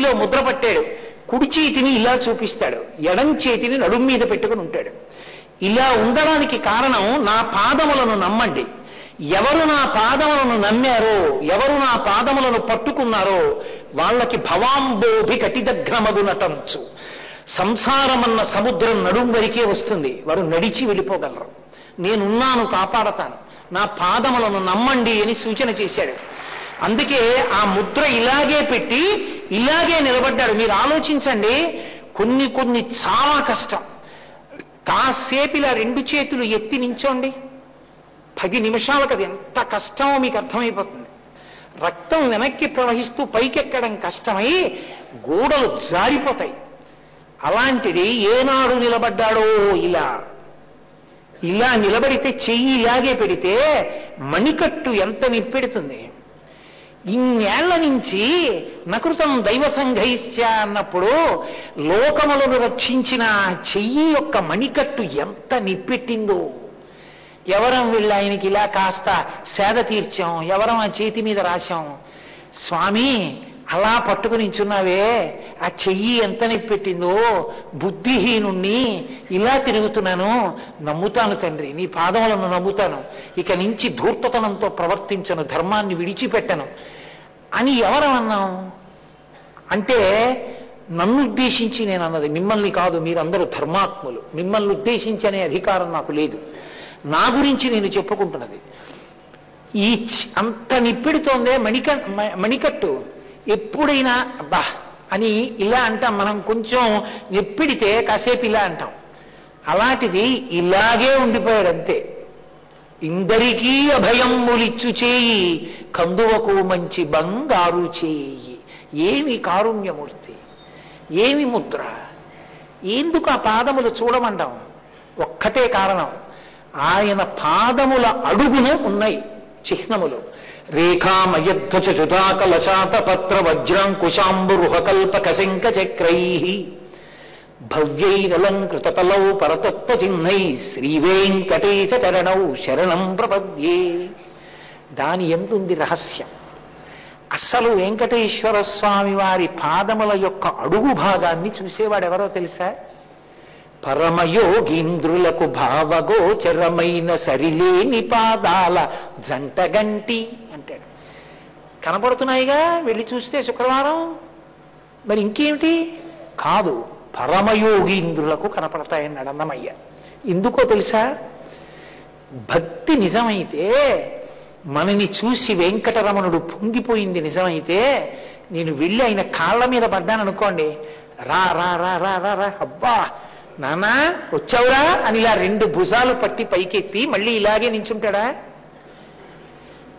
చెయ్యిలో ముద్ర పట్టాడు. కుడి చేతిని ఇలా చూపిస్తాడు, ఎడం చేతిని నడుం మీద పెట్టుకుని ఉంటాడు. ఇలా ఉండడానికి కారణం నా పాదములను నమ్మండి. ఎవరు నా పాదములను నమ్మారో, ఎవరు నా పాదములను పట్టుకున్నారో వాళ్ళకి భవాంబోధి కటిదగ్రమగునటంచు. సంసారమన్న సముద్రం నడుం వరకే వస్తుంది, వారు నడిచి వెళ్ళిపోగలరు. నేనున్నాను, కాపాడతాను, నా పాదములను నమ్మండి అని సూచన చేశాడు. అందుకే ఆ ముద్ర ఇలాగే పెట్టి ఇలాగే నిలబడ్డాడు. మీరు ఆలోచించండి, కొన్ని చాలా కష్టం. కాసేపు ఇలా రెండు చేతులు ఎత్తి నించోండి, 10 నిమిషాలకు అది ఎంత కష్టమో మీకు అర్థమైపోతుంది. రక్తం వెనక్కి ప్రవహిస్తూ పైకెక్కడం కష్టమై గోడలు జారిపోతాయి. అలాంటిది ఏనాడు నిలబడ్డాడో ఇలా నిలబడితే చెయ్యి ఇలాగే పెడితే మణికట్టు ఎంత నిప్పెడుతుంది. ఇన్నేళ్ల నుంచి నకృతం దైవ సంఘైశ్చ అన్నప్పుడు లోకములను రక్షించిన చెయ్యి యొక్క మణికట్టు ఎంత నిప్పెట్టిందో. ఎవరం వీళ్ళు ఆయనకి ఇలా కాస్త సేద తీర్చాం, ఎవరం ఆ చేతి మీద రాశాం. స్వామి అలా పట్టుకుని నించున్నావే, ఆ చెయ్యి ఎంత నిప్పెట్టిందో, బుద్ధిహీనుణ్ణి ఇలా తిరుగుతున్నాను, నమ్ముతాను తండ్రి, నీ పాదములను నమ్ముతాను, ఇక నుంచి ధూర్తతనంతో ప్రవర్తించను, ధర్మాన్ని విడిచిపెట్టను అని ఎవరన్నాం అంటే నన్ను ఉద్దేశించి నేను అన్నది, మిమ్మల్ని కాదు, మీరందరూ ధర్మాత్ములు, మిమ్మల్ని ఉద్దేశించి అనే అధికారం నాకు లేదు, నా గురించి నేను చెప్పుకుంటున్నది. ఈ అంత నిప్పెడుతోందే మణికట్టు. ఎప్పుడైనా అబ్బా అని ఇలా అంటాం మనం, కొంచెం నిప్పిడితే కాసేపు ఇలా అంటాం. అలాంటిది ఇలాగే ఉండిపోయాడు అంతే. ఇందరికీ అభయములిచ్చు చేయి, కందువకు మంచి బంగారు చేయి. ఏమి కారుణ్యమూర్తి, ఏమి ముద్ర. ఎందుకు ఆ పాదములు చూడమంటాం? ఒక్కటే కారణం, ఆయన పాదముల అడుగున ఉన్నాయి చిహ్నములు. రేఖామయధ్వజ చుదాకలశాత పత్ర వజ్రాంకుశాంబురుహకల్పక శంఖ చక్రై భవ్యైరలంకృతతలౌ పరతత్వ చిహ్నై శ్రీవేంకటేశ చరణౌ శరణం ప్రపద్యే. దాని ఎందుంది రహస్యం? అసలు వెంకటేశ్వర స్వామి వారి పాదముల యొక్క అడుగు భాగాన్ని చూసేవాడెవరో తెలుసా? పరమయోగీంద్రులకు భావగోచరమైన సరిలేని పాదాల జంటగంటి అంటాడు. కనపడుతున్నాయిగా, వెళ్ళి చూస్తే శుక్రవారం. మరి ఇంకేమిటి కాదు, పరమయోగీంద్రులకు కనపడతాయన్నాడు అన్నమయ్య. ఎందుకో తెలుసా? భక్తి నిజమైతే, మనని చూసి వెంకటరమణుడు పొంగిపోయింది నిజమైతే, నేను వెళ్ళి ఆయన కాళ్ళ మీద పడ్డాననుకోండి, రా రా రా రా రా రా అబ్బా నానా వచ్చావురా అని ఇలా 2 భుజాలు పట్టి పైకెత్తి మళ్ళీ ఇలాగే నించుంటాడా?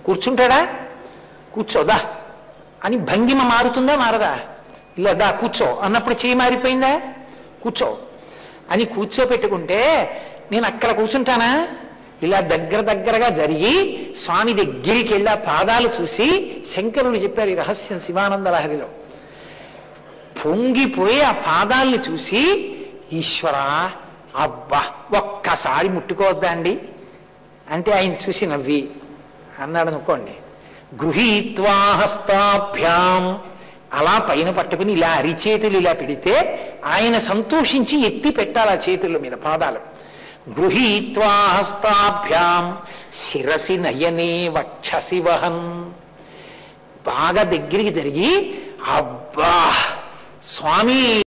కూర్చుంటాడా? కూర్చోదా అని భంగిమ మారుతుందా మారదా? ఇలా దా కూర్చో అన్నప్పుడు చేయి మారిపోయిందా? కూర్చో అని కూర్చోపెట్టుకుంటే నేను అక్కడ కూర్చుంటానా? ఇలా దగ్గరగా జరిగి స్వామి దగ్గరికి వెళ్ళి పాదాలు చూసి, శంకరులు చెప్పారు ఈ రహస్యం శివానంద లహరిలో, పొంగిపోయి ఆ పాదాలని చూసి, ఈశ్వరా అబ్బా ఒక్కసారి ముట్టుకోవద్దా అండి అంటే ఆయన చూసి నవ్వి అన్నాడు అనుకోండి, గృహీత్వా హస్తాభ్యాం అలా పైన పట్టుకుని ఇలా అరిచేతులు ఇలా పెడితే ఆయన సంతోషించి ఎత్తి పెట్టాలి ఆ చేతుల మీద పాదాలు. గృహీత్వా హస్తాభ్యాం శిరసి నయనే వక్షసి వహన్, బాగా దగ్గరికి జరిగి అబ్బా స్వామి